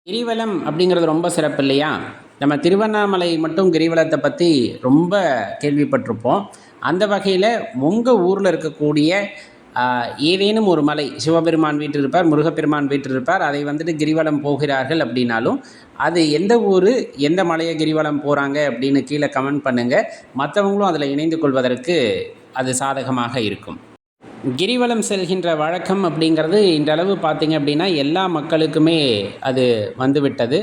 கிரிவலம் அப்படிங்கிறது ரொம்ப சிறப்பு இல்லையா? நம்ம திருவண்ணாமலை மட்டும் கிரிவலத்தை பற்றி ரொம்ப கேள்விப்பட்டிருப்போம். அந்த வகையில் உங்கள் ஊரில் இருக்கக்கூடிய ஏதேனும் ஒரு மலை, சிவபெருமான் வீற்றில் இருப்பார், முருகப்பெருமான் வீற்றில் இருப்பார், அதை வந்துட்டு கிரிவலம் போகிறார்கள் அப்படின்னாலும், அது எந்த ஊர், எந்த மலையை கிரிவலம் போகிறாங்க அப்படின்னு கீழே கமெண்ட் பண்ணுங்கள். மற்றவங்களும் அதில் இணைந்து கொள்வதற்கு அது சாதகமாக இருக்கும். கிரிவலம் செல்கின்ற வழக்கம் அப்படிங்கிறது இன்றளவு பார்த்திங்க அப்படின்னா எல்லா மக்களுக்குமே அது வந்துவிட்டது.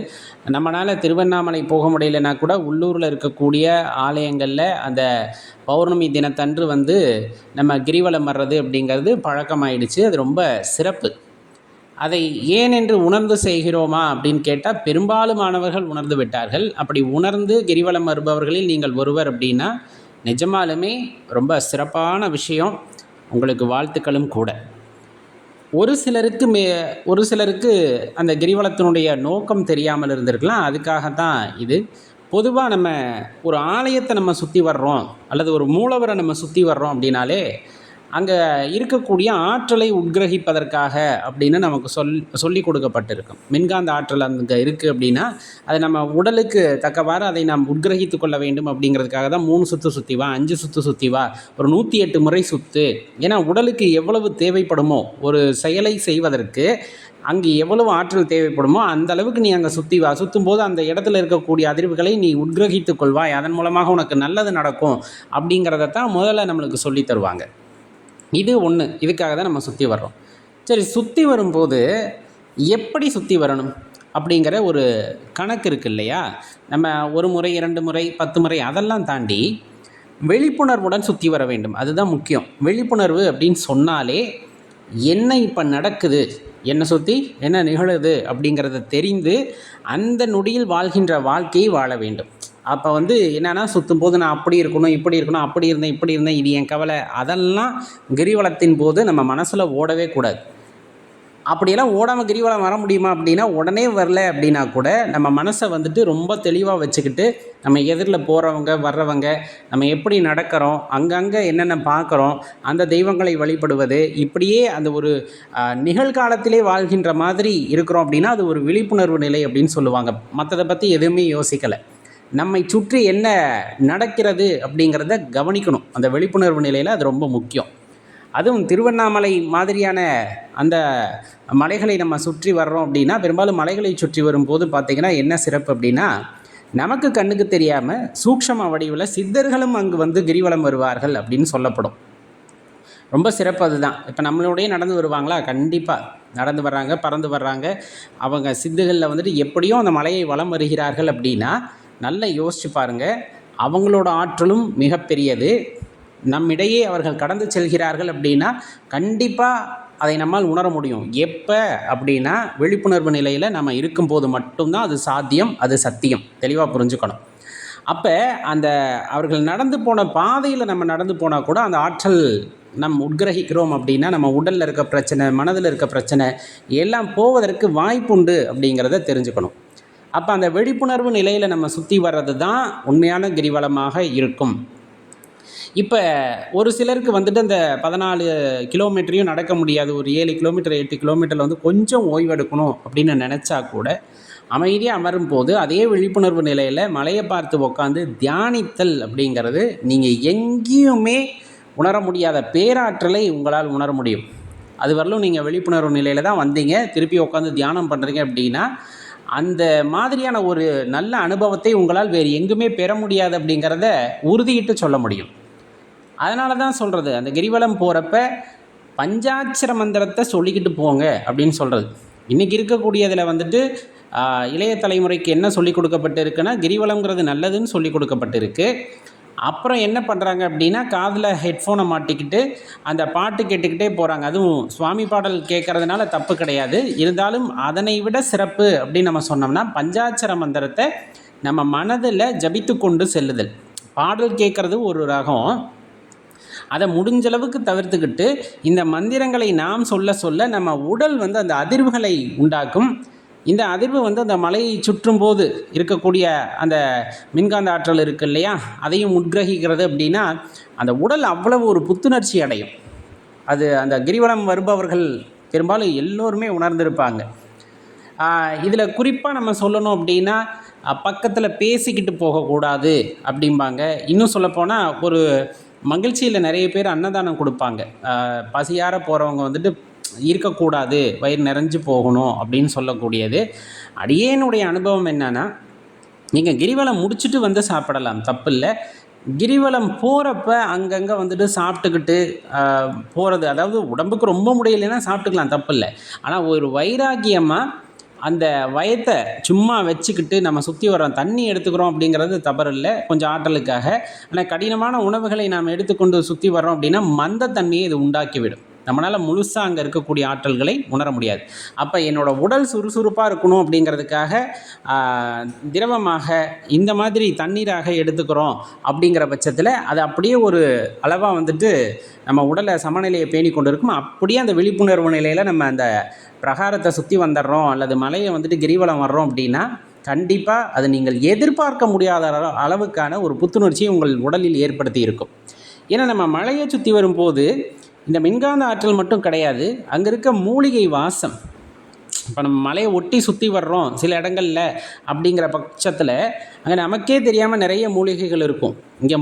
நம்மளால் திருவண்ணாமலை போக முடியலனா கூட உள்ளூரில் இருக்கக்கூடிய ஆலயங்களில் அந்த பௌர்ணமி தினத்தன்று நம்ம கிரிவலம் வர்றது அப்படிங்கிறது பழக்கமாயிடுச்சு. அது ரொம்ப சிறப்பு. அதை ஏன் என்று உணர்ந்து செய்கிறோமா அப்படின்னு கேட்டால் பெரும்பாலுமானவர்கள் உணர்ந்து விட்டார்கள். அப்படி உணர்ந்து கிரிவலம் வருபவர்களில் நீங்கள் ஒருவர் அப்படின்னா நிஜமாலுமே ரொம்ப சிறப்பான விஷயம். உங்களுக்கு வாழ்த்துக்களும் கூட. ஒரு சிலருக்கு அந்த கிரிவலத்தினுடைய நோக்கம் தெரியாமல் இருந்திருக்கலாம். அதுக்காகத்தான் இது. பொதுவாக நம்ம ஒரு ஆலயத்தை நம்ம சுற்றி வர்றோம் அல்லது ஒரு மூலவரை நம்ம சுற்றி வர்றோம் அப்படின்னாலே அங்கே இருக்கக்கூடிய ஆற்றலை உட்கிரகிப்பதற்காக அப்படின்னு நமக்கு சொல்லி கொடுக்கப்பட்டிருக்கும். மின்காந்த ஆற்றல் அங்கே இருக்குது அப்படின்னா அதை நம்ம உடலுக்கு தக்கவாறு அதை நாம் உட்கிரகித்து கொள்ள வேண்டும் அப்படிங்கிறதுக்காக தான் 3 சுற்று சுற்றி வா, 5 சுற்று சுற்றி வா, ஒரு 108 முறை சுற்று. ஏன்னா உடலுக்கு எவ்வளவு தேவைப்படுமோ ஒரு செயலை செய்வதற்கு அங்கே எவ்வளவு ஆற்றல் தேவைப்படுமோ அந்த அளவுக்கு நீ அங்கே சுற்றி வா. சுற்றும்போது அந்த இடத்துல இருக்கக்கூடிய அதிர்வுகளை நீ உட்கிரகித்து கொள்வாய், அதன் மூலமாக உனக்கு நல்லது நடக்கும் அப்படிங்கிறதான் முதல்ல நம்மளுக்கு சொல்லி தருவாங்க. இது ஒன்று. இதுக்காக தான் நம்ம சுற்றி வர்றோம். சரி, சுற்றி வரும்போது எப்படி சுற்றி வரணும் அப்படிங்கிற ஒரு கணக்கு இருக்குது இல்லையா? நம்ம 1 முறை 2 முறை 10 முறை அதெல்லாம் தாண்டி விழிப்புணர்வுடன் சுற்றி வர வேண்டும். அதுதான் முக்கியம். விழிப்புணர்வு அப்படின்னு சொன்னாலே என்ன இப்போ நடக்குது, என்னை சுற்றி என்ன நிகழுது அப்படிங்கிறத தெரிந்து அந்த நொடியில் வாழ்கின்ற வாழ்க்கையை வாழ வேண்டும். அப்போ என்னென்னா சுற்றும்போது நான் அப்படி இருக்கணும், இப்படி இருக்கணும், அப்படி இருந்தேன், இப்படி இருந்தேன், இது என் கவலை, அதெல்லாம் கிரிவலத்தின் போது நம்ம மனசில் ஓடவே கூடாது. அப்படியெல்லாம் ஓடாமல் கிரிவலம் வர முடியுமா அப்படின்னா உடனே வரல அப்படின்னா கூட நம்ம மனசை ரொம்ப தெளிவாக வச்சுக்கிட்டு நம்ம எதிரில் போகிறவங்க வர்றவங்க நம்ம எப்படி நடக்கிறோம், அங்கங்கே என்னென்ன பார்க்குறோம், அந்த தெய்வங்களை வழிபடுவது, இப்படியே அந்த ஒரு நிகழ்காலத்திலே வாழ்கின்ற மாதிரி இருக்கிறோம் அப்படின்னா அது ஒரு விழிப்புணர்வு நிலை அப்படின்னு சொல்லுவாங்க. மற்றதை பற்றி எதுவுமே யோசிக்கலை. நம்மை சுற்றி என்ன நடக்கிறது அப்படிங்கிறத கவனிக்கணும். அந்த விழிப்புணர்வு நிலையில் அது ரொம்ப முக்கியம். அதுவும் திருவண்ணாமலை மாதிரியான அந்த மலைகளை நம்ம சுற்றி வர்றோம் அப்படின்னா பெரும்பாலும் மலைகளை சுற்றி வரும்போது பார்த்திங்கன்னா என்ன சிறப்பு அப்படின்னா நமக்கு கண்ணுக்கு தெரியாமல் சூக்ஷ்ம வடிவில் சித்தர்களும் அங்கு கிரிவலம் வருவார்கள் அப்படின்னு சொல்லப்படும். ரொம்ப சிறப்பு அதுதான். இப்போ நம்மளோடய நடந்து வருவாங்களா? கண்டிப்பாக நடந்து வர்றாங்க, பறந்து வர்றாங்க. அவங்க சித்துகளில் எப்படியும் அந்த மலையை வலம் வருகிறார்கள் அப்படின்னா நல்லா யோசிச்சு பாருங்கள். அவங்களோட ஆற்றலும் மிகப்பெரியது. நம்மிடையே அவர்கள் கடந்து செல்கிறார்கள் அப்படின்னா கண்டிப்பாக அதை நம்மால் உணர முடியும். எப்போ அப்படின்னா விழிப்புணர்வு நிலையில் நம்ம இருக்கும்போது மட்டும்தான் அது சாத்தியம், அது சத்தியம். தெளிவாக புரிஞ்சுக்கணும். அப்போ அந்த அவர்கள் நடந்து போன பாதையில் நம்ம நடந்து போனால் கூட அந்த ஆற்றல் நம்ம உட்கிரகிக்கிறோம் அப்படின்னா நம்ம உடலில் இருக்க பிரச்சனை, மனதில் இருக்க பிரச்சனை எல்லாம் போவதற்கு வாய்ப்புண்டு அப்படிங்கிறத தெரிஞ்சுக்கணும். அப்போ அந்த விழிப்புணர்வு நிலையில் நம்ம சுற்றி வர்றது தான் உண்மையான கிரிவலமாக இருக்கும். இப்போ ஒரு சிலருக்கு அந்த 14 கிலோமீட்டரையும் நடக்க முடியாது. ஒரு 7 கிலோமீட்டர் 8 கிலோமீட்டரில் கொஞ்சம் ஓய்வெடுக்கணும் அப்படின்னு நினச்சா கூட அமைதியாக அமரும் போது அதே விழிப்புணர்வு நிலையில் மலையை பார்த்து உட்காந்து தியானித்தல் அப்படிங்கிறது நீங்கள் எங்கேயுமே உணர முடியாத பேராற்றலை உங்களால் உணர முடியும். அது வரலும் நீங்கள் விழிப்புணர்வு நிலையில் தான் வந்தீங்க, திருப்பி உட்காந்து தியானம் பண்ணுறீங்க அப்படின்னா அந்த மாதிரியான ஒரு நல்ல அனுபவத்தை உங்களால் வேறு எங்குமே பெற முடியாது அப்படிங்கிறத உறுதியிட்டு சொல்ல முடியும். அதனால தான் சொல்கிறது, அந்த கிரிவலம் போகிறப்ப பஞ்சாட்சர மந்திரத்தை சொல்லிக்கிட்டு போங்க அப்படின்னு சொல்கிறது. இன்றைக்கி இருக்கக்கூடியதில் இளைய தலைமுறைக்கு என்ன சொல்லி கொடுக்கப்பட்டு இருக்குன்னா கிரிவலம்ங்கிறது நல்லதுன்னு சொல்லி கொடுக்கப்பட்டிருக்கு. அப்புறம் என்ன பண்ணுறாங்க அப்படின்னா காதில் ஹெட்ஃபோனை மாட்டிக்கிட்டு அந்த பாட்டு கேட்டுக்கிட்டே போகிறாங்க. அதுவும் சுவாமி பாடல் கேட்குறதுனால தப்பு கிடையாது. இருந்தாலும் அதனை விட சிறப்பு அப்படின்னு நம்ம சொன்னோம்னா பஞ்சாட்சர மந்திரத்தை நம்ம மனதில் ஜபித்து கொண்டு செல்லுதல். பாடல் கேட்குறது ஒரு ரகம், அதை முடிஞ்சளவுக்கு தவிர்த்துக்கிட்டு இந்த மந்திரங்களை நாம் சொல்ல சொல்ல நம்ம உடல் அந்த அதிர்வுகளை உண்டாக்கும். இந்த அதிர்வு அந்த மலையை சுற்றும் போது இருக்கக்கூடிய அந்த மின்காந்த ஆற்றல் இருக்குது இல்லையா, அதையும் உட்கிரகிக்கிறது அப்படின்னா அந்த உடல் அவ்வளவு ஒரு புத்துணர்ச்சி அடையும். அது அந்த கிரிவலம் வருபவர்கள் பெரும்பாலும் எல்லோருமே உணர்ந்திருப்பாங்க. இதில் குறிப்பாக நம்ம சொல்லணும் அப்படின்னா பக்கத்தில் பேசிக்கிட்டு போகக்கூடாது அப்படிம்பாங்க. இன்னும் சொல்லப்போனால் ஒரு மகிழ்ச்சியில் நிறைய பேர் அன்னதானம் கொடுப்பாங்க. பசியார போகிறவங்க வந்துட்டு இருக்கக்கூடாது, வயிறு நிறைஞ்சு போகணும் அப்படின்னு சொல்லக்கூடியது. அடியேனுடைய அனுபவம் என்னன்னா, நீங்கள் கிரிவலம் முடிச்சுட்டு வந்து சாப்பிடலாம், தப்பில்லை. கிரிவலம் போகிறப்ப அங்கங்கே வந்துட்டு சாப்பிட்டுக்கிட்டு போகிறது, அதாவது உடம்புக்கு ரொம்ப முடியலைன்னா சாப்பிட்டுக்கலாம், தப்பில்லை. ஆனால் ஒரு வைராக்கியமாக அந்த வயத்தை சும்மா வச்சுக்கிட்டு நம்ம சுற்றி வரோம், தண்ணி எடுத்துக்கிறோம் அப்படிங்கிறது தவறு இல்லை, கொஞ்சம் ஆற்றலுக்காக. ஆனால் கடினமான உணவுகளை நாம் எடுத்துக்கொண்டு சுற்றி வர்றோம் அப்படின்னா மந்தத்தன்மையை இது உண்டாக்கிவிடும். நம்மளால் முழுசாக அங்கே இருக்கக்கூடிய ஆற்றல்களை உணர முடியாது. அப்போ என்னோடய உடல் சுறுசுறுப்பாக இருக்கணும் அப்படிங்கிறதுக்காக திரவமாக இந்த மாதிரி தண்ணீராக எடுத்துக்கிறோம் அப்படிங்கிற பட்சத்தில் அது அப்படியே ஒரு அளவாக வந்துட்டு நம்ம உடலை சமநிலையை பேணி கொண்டு இருக்கும். அப்படியே அந்த விழிப்புணர்வு நிலையில் நம்ம அந்த பிரகாரத்தை சுற்றி வந்துடுறோம் அல்லது மலையை வந்துட்டு கிரிவலம் வர்றோம் அப்படின்னா கண்டிப்பாக அது நீங்கள் எதிர்பார்க்க முடியாத அளவுக்கான ஒரு புத்துணர்ச்சியை உங்கள் உடலில் ஏற்படுத்தி இருக்கும். ஏன்னா நம்ம மலையை சுற்றி வரும்போது இந்த மின்காந்த ஆற்றல் மட்டும் கிடையாது, அங்கே இருக்க மூலிகை வாசம். இப்போ நம்ம மலையை ஒட்டி சுற்றி வர்றோம் சில இடங்களில் அப்படிங்கிற பட்சத்தில் அங்கே நமக்கே தெரியாமல் நிறைய மூலிகைகள் இருக்கும். இங்கே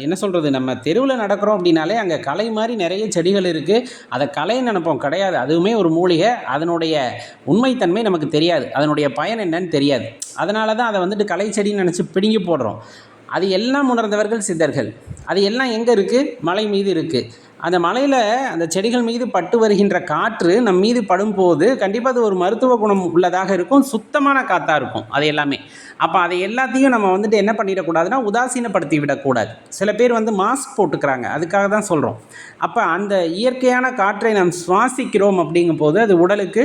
என்ன சொல்கிறது, நம்ம தெருவில் நடக்கிறோம் அப்படின்னாலே அங்கே களை மாதிரி நிறைய செடிகள் இருக்குது. அதை களைன்னு நினைப்போம், கிடையாது, அதுவுமே ஒரு மூலிகை. அதனுடைய உண்மைத்தன்மை நமக்கு தெரியாது, அதனுடைய பயன் என்னன்னு தெரியாது. அதனால தான் அதை வந்துட்டு களை செடின்னு நினச்சி பிடுங்கி போடுறோம். அது எல்லாம் உணர்ந்தவர்கள் சித்தர்கள். அது எல்லாம் எங்கே இருக்குது? மலை மீது இருக்குது. அந்த மலையில் அந்த செடிகள் மீது பட்டு வருகின்ற காற்று நம் மீது படும்போது கண்டிப்பாக அது ஒரு மருத்துவ குணம் உள்ளதாக இருக்கும், சுத்தமான காற்றாக இருக்கும் அது எல்லாமே. அப்போ அதை எல்லாத்தையும் நம்ம வந்துட்டு என்ன பண்ணிடக்கூடாதுன்னா உதாசீனப்படுத்தி விடக்கூடாது. சில பேர் வந்து மாஸ்க் போட்டுக்கிறாங்க, அதுக்காக தான் சொல்கிறோம். அப்போ அந்த இயற்கையான காற்றை நாம் சுவாசிக்கிறோம் அப்படிங்கும் போது அது உடலுக்கு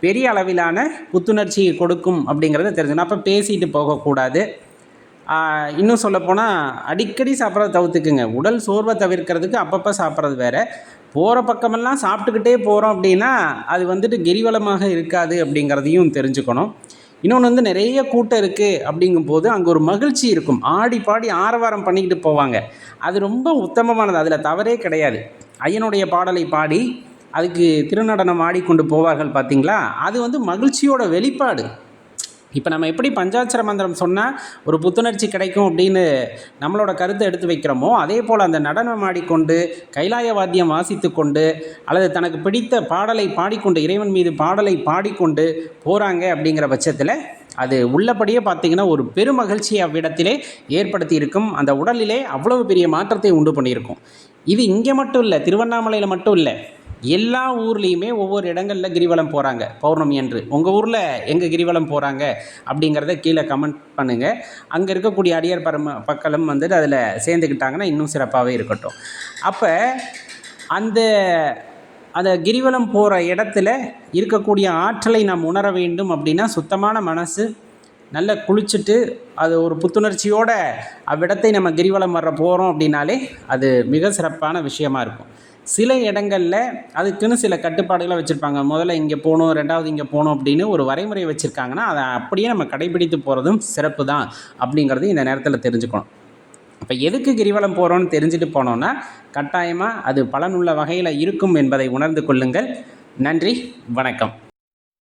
பெரிய அளவிலான புத்துணர்ச்சியை கொடுக்கும் அப்படிங்கிறத தெரிஞ்சுக்கணும். அப்போ பேசிட்டு போகக்கூடாது. இன்னும் சொல்லப்போனால் அடிக்கடி சாப்பிட்றத தவிர்த்துக்குங்க. உடல் சோர்வை தவிர்க்கிறதுக்கு அப்பப்போ சாப்பிட்றது வேறு. போகிற பக்கமெல்லாம் சாப்பிட்டுக்கிட்டே போகிறோம் அப்படின்னா அது வந்துட்டு கிரிவலமாக இருக்காது அப்படிங்கிறதையும் தெரிஞ்சுக்கணும். இன்னொன்று வந்து நிறைய கூட்டம் இருக்குது அப்படிங்கும்போது அங்கே ஒரு மகிழ்ச்சி இருக்கும். ஆடி பாடி ஆரவாரம் பண்ணிக்கிட்டு போவாங்க, அது ரொம்ப உத்தமமானது, அதில் தவறே கிடையாது. ஐயனுடைய பாடலை பாடி அதுக்கு திருநடனம் ஆடிக்கொண்டு போவார்கள் பார்த்தீங்களா, அது வந்து மகிழ்ச்சியோட வெளிப்பாடு. இப்போ நம்ம எப்படி பஞ்சாட்சர மந்திரம் சொன்னால் ஒரு புத்துணர்ச்சி கிடைக்கும் அப்படின்னு நம்மளோட கருத்தை எடுத்து வைக்கிறோமோ, அதே போல் அந்த நடனம் ஆடிக்கொண்டு கைலாய வாத்தியம் வாசித்து கொண்டு அல்லது தனக்கு பிடித்த பாடலை பாடிக்கொண்டு இறைவன் மீது பாடலை பாடிக்கொண்டு போகிறாங்க அப்படிங்கிற பட்சத்தில் அது உள்ளபடியே பார்த்திங்கன்னா ஒரு பெருமகிழ்ச்சி அவ்விடத்திலே ஏற்படுத்தி இருக்கும். அந்த உடலிலே அவ்வளவு பெரிய மாற்றத்தை உண்டு பண்ணியிருக்கும். இது இங்கே மட்டும் இல்லை, திருவண்ணாமலையில் மட்டும் இல்லை, எல்லா ஊர்லேயுமே ஒவ்வொரு இடங்களில் கிரிவலம் போகிறாங்க பௌர்ணமி அன்று. உங்கள் ஊரில் எங்கே கிரிவலம் போகிறாங்க அப்படிங்கிறத கீழே கமெண்ட் பண்ணுங்கள். அங்கே இருக்கக்கூடிய அடியார் பக்கலும் வந்துட்டு அதில் சேர்ந்துக்கிட்டாங்கன்னா இன்னும் சிறப்பாகவே இருக்கட்டும். அப்போ அந்த கிரிவலம் போகிற இடத்துல இருக்கக்கூடிய ஆற்றலை நாம் உணர வேண்டும் அப்படின்னா சுத்தமான மனசு, நல்லா குளிச்சுட்டு அது ஒரு புத்துணர்ச்சியோடு அவ்விடத்தை நம்ம கிரிவலம் வர போகிறோம் அப்படின்னாலே அது மிக சிறப்பான விஷயமா இருக்கும். சில இடங்களில் அதுக்குன்னு சில கட்டுப்பாடுகளை வச்சுருப்பாங்க. முதல்ல இங்கே போகணும், ரெண்டாவது இங்கே போகணும் அப்படின்னு ஒரு வரைமுறை வச்சுருக்காங்கன்னா அதை அப்படியே நம்ம கடைபிடித்து போகிறதும் சிறப்பு தான் அப்படிங்கிறது இந்த நேரத்தில் தெரிஞ்சுக்கணும். இப்போ எதுக்கு கிரிவலம் போகிறோன்னு தெரிஞ்சுட்டு போனோன்னா கட்டாயமாக அது பலனுள்ள வகையில் இருக்கும் என்பதை உணர்ந்து கொள்ளுங்கள். நன்றி, வணக்கம்.